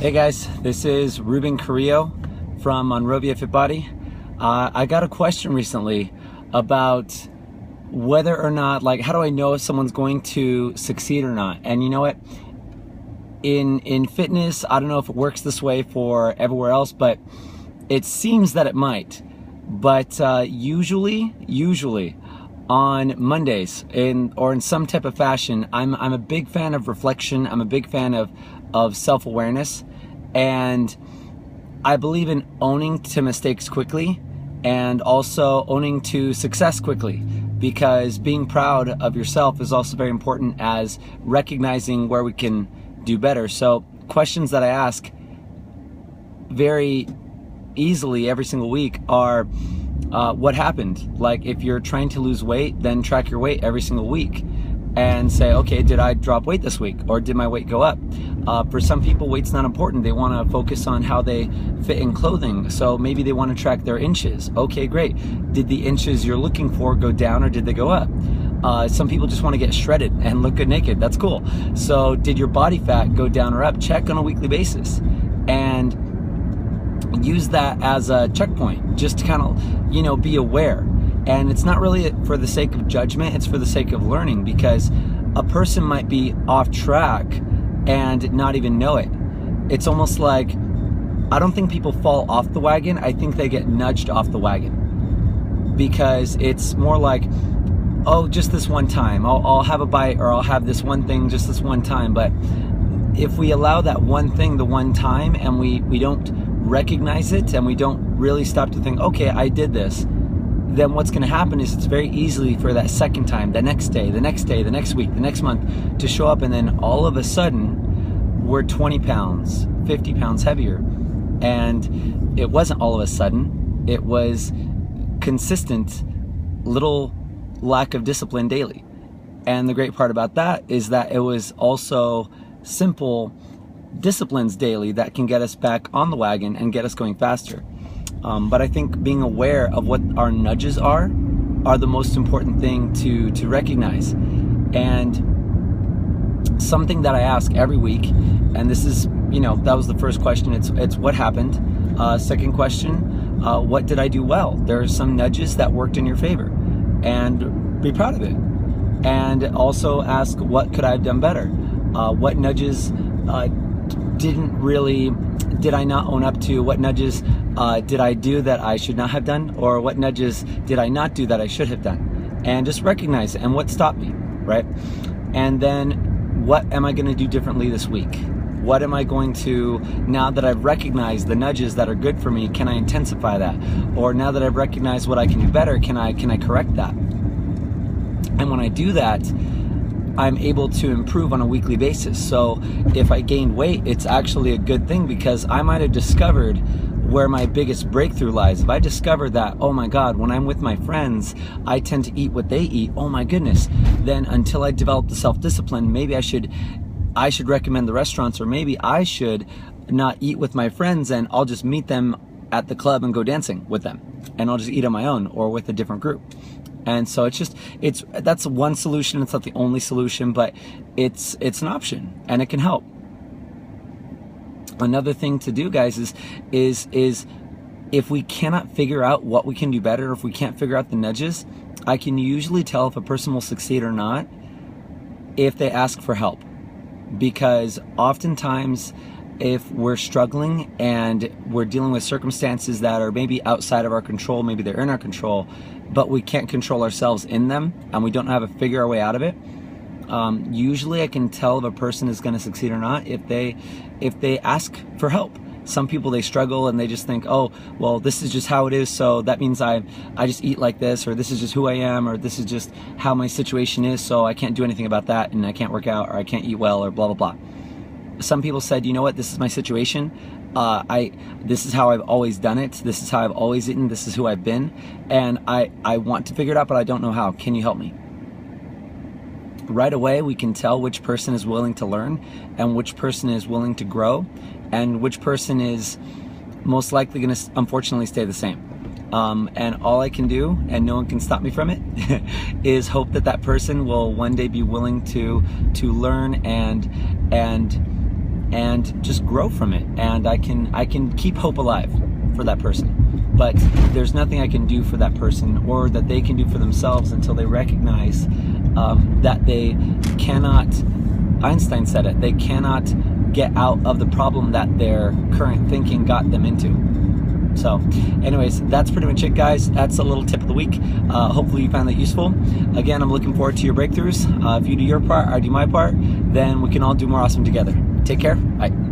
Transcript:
Hey guys, this is Ruben Carrillo from Monrovia Fit Body. I got a question recently about whether or not, how do I know if someone's going to succeed or not? And you know what? In fitness, I don't know if it works this way for everywhere else, but it seems that it might. But usually on Mondays or in some type of fashion, I'm a big fan of reflection. I'm a big fan of self-awareness, and I believe in owning to mistakes quickly and also owning to success quickly, because being proud of yourself is also very important as recognizing where we can do better. So questions that I ask very easily every single week are what happened? Like, if you're trying to lose weight, then track your weight every single week and say, okay, did I drop weight this week, or did my weight go up? For some people, weight's not important. They want to focus on how they fit in clothing, so maybe they want to track their inches. Okay, great. Did the inches you're looking for go down, or did they go up? Some people just want to get shredded and look good naked. That's cool. So did your body fat go down or up? Check on a weekly basis and use that as a checkpoint, just to kind of, be aware. And it's not really for the sake of judgment, it's for the sake of learning, because a person might be off track and not even know it. It's almost like, I don't think people fall off the wagon, I think they get nudged off the wagon, because it's more like, oh, just this one time, I'll have a bite, or I'll have this one thing just this one time. But if we allow that one thing the one time, and we don't recognize it, and we don't really stop to think, okay, I did this, then what's going to happen is it's very easily for that second time, the next day, the next day, the next week, the next month to show up, and then all of a sudden we're 20 pounds, 50 pounds heavier. And it wasn't all of a sudden, it was consistent little lack of discipline daily. And the great part about that is that it was also simple disciplines daily that can get us back on the wagon and get us going faster. But I think being aware of what our nudges are the most important thing to recognize. And something that I ask every week, and this is, that was the first question, it's what happened. Second question, what did I do well? There are some nudges that worked in your favor, and be proud of it. And also ask, what could I have done better? What nudges did I not own up to? What nudges did I do that I should not have done? Or what nudges did I not do that I should have done? And just recognize it, and what stopped me, right? And then what am I going to do differently this week? What am I going to, now that I've recognized the nudges that are good for me, can I intensify that? Or now that I've recognized what I can do better, can I correct that? And when I do that, I'm able to improve on a weekly basis. So if I gained weight, it's actually a good thing, because I might have discovered where my biggest breakthrough lies. If I discover that, oh my God, when I'm with my friends, I tend to eat what they eat, oh my goodness, then until I develop the self-discipline, maybe I should recommend the restaurants, or maybe I should not eat with my friends, and I'll just meet them at the club and go dancing with them, and I'll just eat on my own or with a different group. And so that's one solution. It's not the only solution, but it's an option, and it can help. Another thing to do, guys, is if we cannot figure out what we can do better, or if we can't figure out the nudges, I can usually tell if a person will succeed or not if they ask for help. Because oftentimes, if we're struggling and we're dealing with circumstances that are maybe outside of our control, maybe they're in our control, but we can't control ourselves in them, and we don't know how to figure our way out of it, usually I can tell if a person is going to succeed or not if they ask for help. Some people, they struggle and they just think, oh, well, this is just how it is, so that means I just eat like this, or this is just who I am, or this is just how my situation is, so I can't do anything about that, and I can't work out, or I can't eat well, or blah, blah, blah. Some people said, you know what, this is my situation. This is how I've always done it. This is how I've always eaten. This is who I've been. And I want to figure it out, but I don't know how. Can you help me? Right away, we can tell which person is willing to learn, and which person is willing to grow, and which person is most likely going to, unfortunately, stay the same. And all I can do, and no one can stop me from it, is hope that that person will one day be willing to learn and and just grow from it. And I can keep hope alive for that person. But there's nothing I can do for that person or that they can do for themselves until they recognize that they cannot, Einstein said it, they cannot get out of the problem that their current thinking got them into. So anyways, that's pretty much it, guys. That's a little tip of the week. Hopefully you found that useful. Again, I'm looking forward to your breakthroughs. If you do your part, I do my part, then we can all do more awesome together. Take care. Bye.